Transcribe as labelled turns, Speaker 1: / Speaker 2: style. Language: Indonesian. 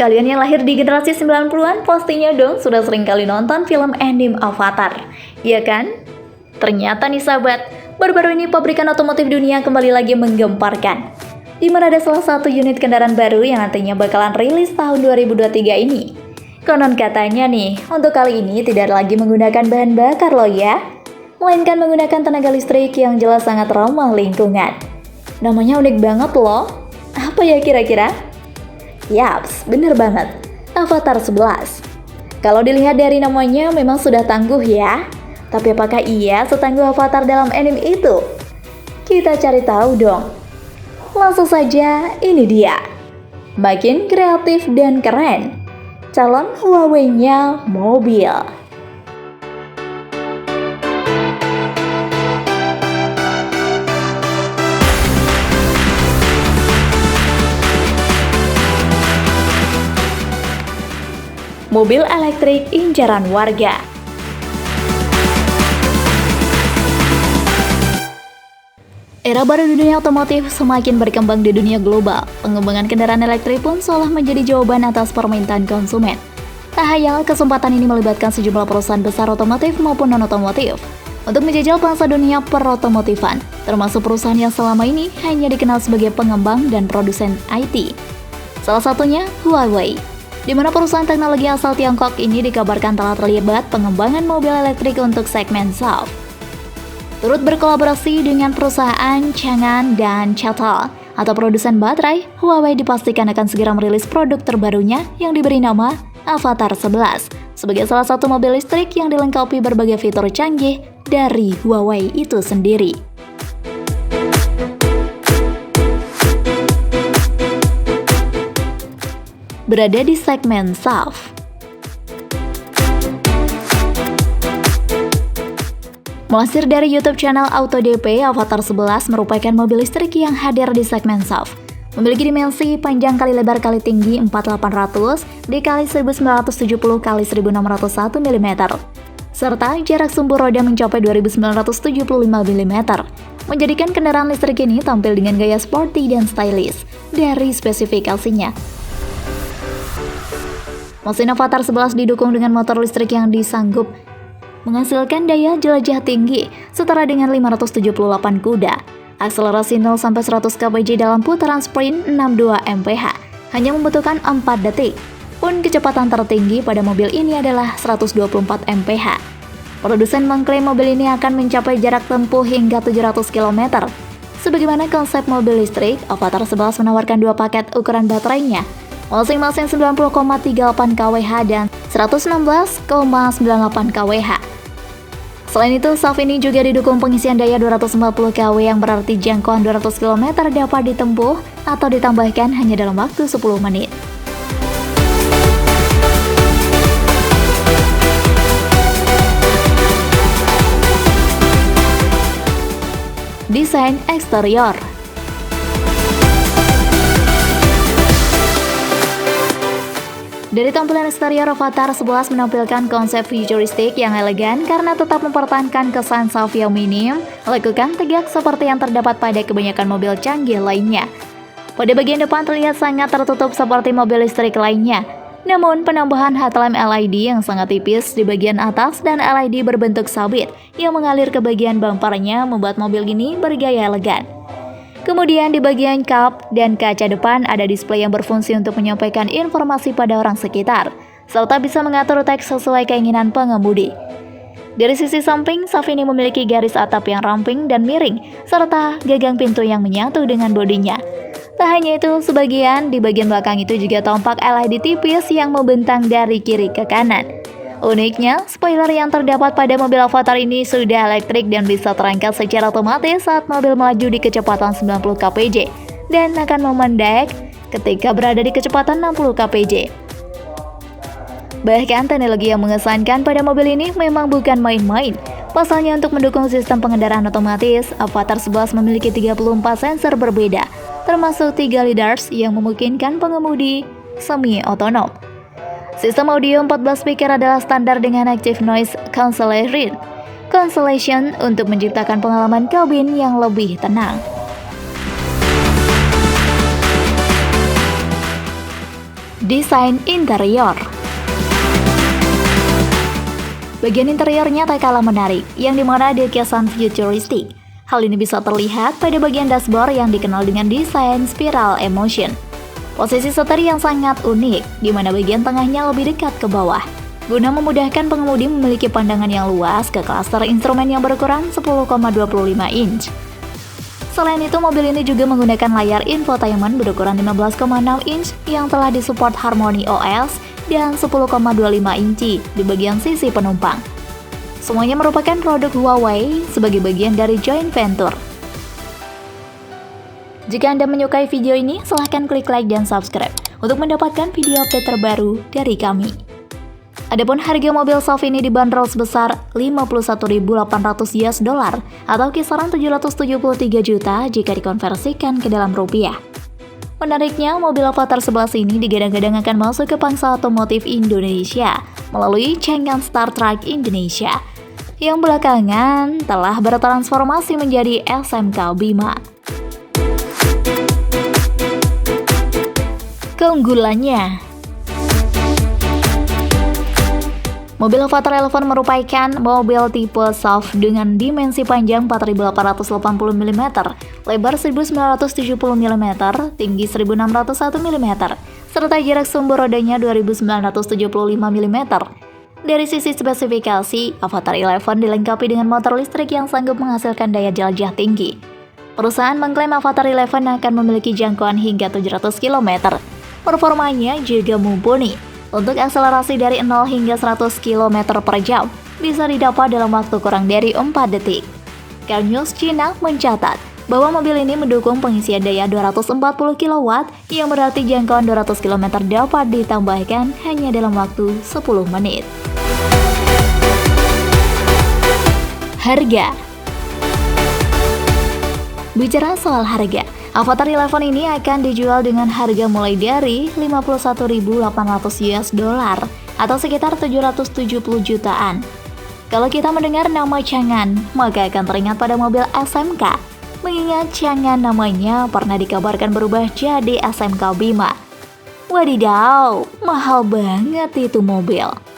Speaker 1: kalian yang lahir di generasi 90-an pastinya dong sudah sering kali nonton film anime Avatar. Iya kan? Ternyata nih sahabat, baru-baru ini pabrikan otomotif dunia kembali lagi menggemparkan, di mana ada salah satu unit kendaraan baru yang nantinya bakalan rilis tahun 2023 ini. Konon katanya nih, untuk kali ini tidak lagi menggunakan bahan bakar loh ya, melainkan menggunakan tenaga listrik yang jelas sangat ramah lingkungan. Namanya unik banget loh. Apa ya kira-kira? Yaps, bener banget. Avatar 11. Kalau dilihat dari namanya memang sudah tangguh ya. Tapi apakah ia setangguh Avatar dalam anime itu? Kita cari tahu dong. Langsung saja, ini dia. Makin kreatif dan keren. Calon Huawei-nya mobil. Mobil elektrik incaran warga. Era baru di dunia otomotif semakin berkembang di dunia global. Pengembangan kendaraan elektrik pun seolah menjadi jawaban atas permintaan konsumen. Tak hayal, kesempatan ini melibatkan sejumlah perusahaan besar otomotif maupun non-otomotif untuk menjajal bangsa dunia perotomotifan, termasuk perusahaan yang selama ini hanya dikenal sebagai pengembang dan produsen IT. Salah satunya Huawei, di mana perusahaan teknologi asal Tiongkok ini dikabarkan telah terlibat pengembangan mobil elektrik untuk segmen SUV. Turut berkolaborasi dengan perusahaan Chang'an dan CATL atau produsen baterai, Huawei dipastikan akan segera merilis produk terbarunya yang diberi nama Avatar 11 sebagai salah satu mobil listrik yang dilengkapi berbagai fitur canggih dari Huawei itu sendiri. Berada di segmen SUV. Melansir dari YouTube channel AutoDP, Avatar 11 merupakan mobil listrik yang hadir di segmen SUV. Memiliki dimensi panjang kali lebar kali tinggi 4800 dikali 1970 kali 1601 mm, serta jarak sumbu roda mencapai 2975 mm, menjadikan kendaraan listrik ini tampil dengan gaya sporty dan stylish dari spesifikasinya. Mesin Avatar 11 didukung dengan motor listrik yang disanggup menghasilkan daya jelajah tinggi setara dengan 578 kuda, akselerasi 0-100 kpj dalam putaran sprint 62 mph, hanya membutuhkan 4 detik, pun kecepatan tertinggi pada mobil ini adalah 124 mph. Produsen mengklaim mobil ini akan mencapai jarak tempuh hingga 700 km. Sebagaimana konsep mobil listrik, Avatar 11 menawarkan dua paket ukuran baterainya, masing-masing 90,38 kWh dan 116,98 kWh. Selain itu, SUV ini juga didukung pengisian daya 240 kW yang berarti jangkauan 200 km dapat ditempuh atau ditambahkan hanya dalam waktu 10 menit. Desain eksterior. Dari tampilan eksterior, Avatar 11 menampilkan konsep futuristik yang elegan karena tetap mempertahankan kesan SUV yang minim, lekukan tegak seperti yang terdapat pada kebanyakan mobil canggih lainnya. Pada bagian depan terlihat sangat tertutup seperti mobil listrik lainnya, namun penambahan headlamp LED yang sangat tipis di bagian atas dan LED berbentuk sabit yang mengalir ke bagian bumpernya membuat mobil ini bergaya elegan. Kemudian di bagian kap dan kaca depan ada display yang berfungsi untuk menyampaikan informasi pada orang sekitar, serta bisa mengatur teks sesuai keinginan pengemudi. Dari sisi samping, SUV ini memiliki garis atap yang ramping dan miring, serta gagang pintu yang menyatu dengan bodinya. Tak hanya itu, sebagian di bagian belakang itu juga tampak LED tipis yang membentang dari kiri ke kanan. Uniknya, spoiler yang terdapat pada mobil Avatar ini sudah elektrik dan bisa terangkat secara otomatis saat mobil melaju di kecepatan 90 kpj dan akan memendek ketika berada di kecepatan 60 kpj. Bahkan teknologi yang mengesankan pada mobil ini memang bukan main-main. Pasalnya untuk mendukung sistem pengendaraan otomatis, Avatar 11 memiliki 34 sensor berbeda, termasuk 3 lidars yang memungkinkan pengemudi semi-otonom. Sistem audio 14 speaker adalah standar dengan Active Noise Cancellation untuk menciptakan pengalaman kabin yang lebih tenang. Desain interior. Bagian interiornya tak kalah menarik, yang dimana ada kesan futuristik. Hal ini bisa terlihat pada bagian dashboard yang dikenal dengan desain spiral emotion. Posisi setir yang sangat unik, di mana bagian tengahnya lebih dekat ke bawah, guna memudahkan pengemudi memiliki pandangan yang luas ke klaster instrumen yang berukuran 10,25 inch. Selain itu, mobil ini juga menggunakan layar infotainment berukuran 15,6 inch yang telah disupport Harmony OS dan 10,25 inci di bagian sisi penumpang. Semuanya merupakan produk Huawei sebagai bagian dari joint venture. Jika Anda menyukai video ini, silahkan klik like dan subscribe untuk mendapatkan video update terbaru dari kami. Adapun harga mobil SUV ini dibanderol sebesar 51.800 US dollar atau kisaran 773 juta jika dikonversikan ke dalam rupiah. Menariknya, mobil Avatar 11 ini digadang-gadang akan masuk ke pangsa otomotif Indonesia melalui Changan Star Truck Indonesia yang belakangan telah bertransformasi menjadi SMK Bima. Keunggulannya, mobil Avatar 11 merupakan mobil tipe SUV dengan dimensi panjang 4.880 mm, lebar 1.970 mm, tinggi 1.601 mm, serta jarak sumber rodanya 2.975 mm. Dari sisi spesifikasi, Avatar 11 dilengkapi dengan motor listrik yang sanggup menghasilkan daya jelajah tinggi. Perusahaan mengklaim Avatar 11 akan memiliki jangkauan hingga 700 km. Performanya juga mumpuni. Untuk akselerasi dari 0 hingga 100 km per jam bisa didapat dalam waktu kurang dari 4 detik. Car News China mencatat bahwa mobil ini mendukung pengisian daya 240 kW yang berarti jangkauan 200 km dapat ditambahkan hanya dalam waktu 10 menit. Harga. Bicara soal harga, Avatar 11 ini akan dijual dengan harga mulai dari 51.800 US dollar atau sekitar 770 jutaan. Kalau kita mendengar nama Changan, maka akan teringat pada mobil SMK, mengingat Changan namanya pernah dikabarkan berubah jadi SMK Bima. Wadidaw, mahal banget itu mobil.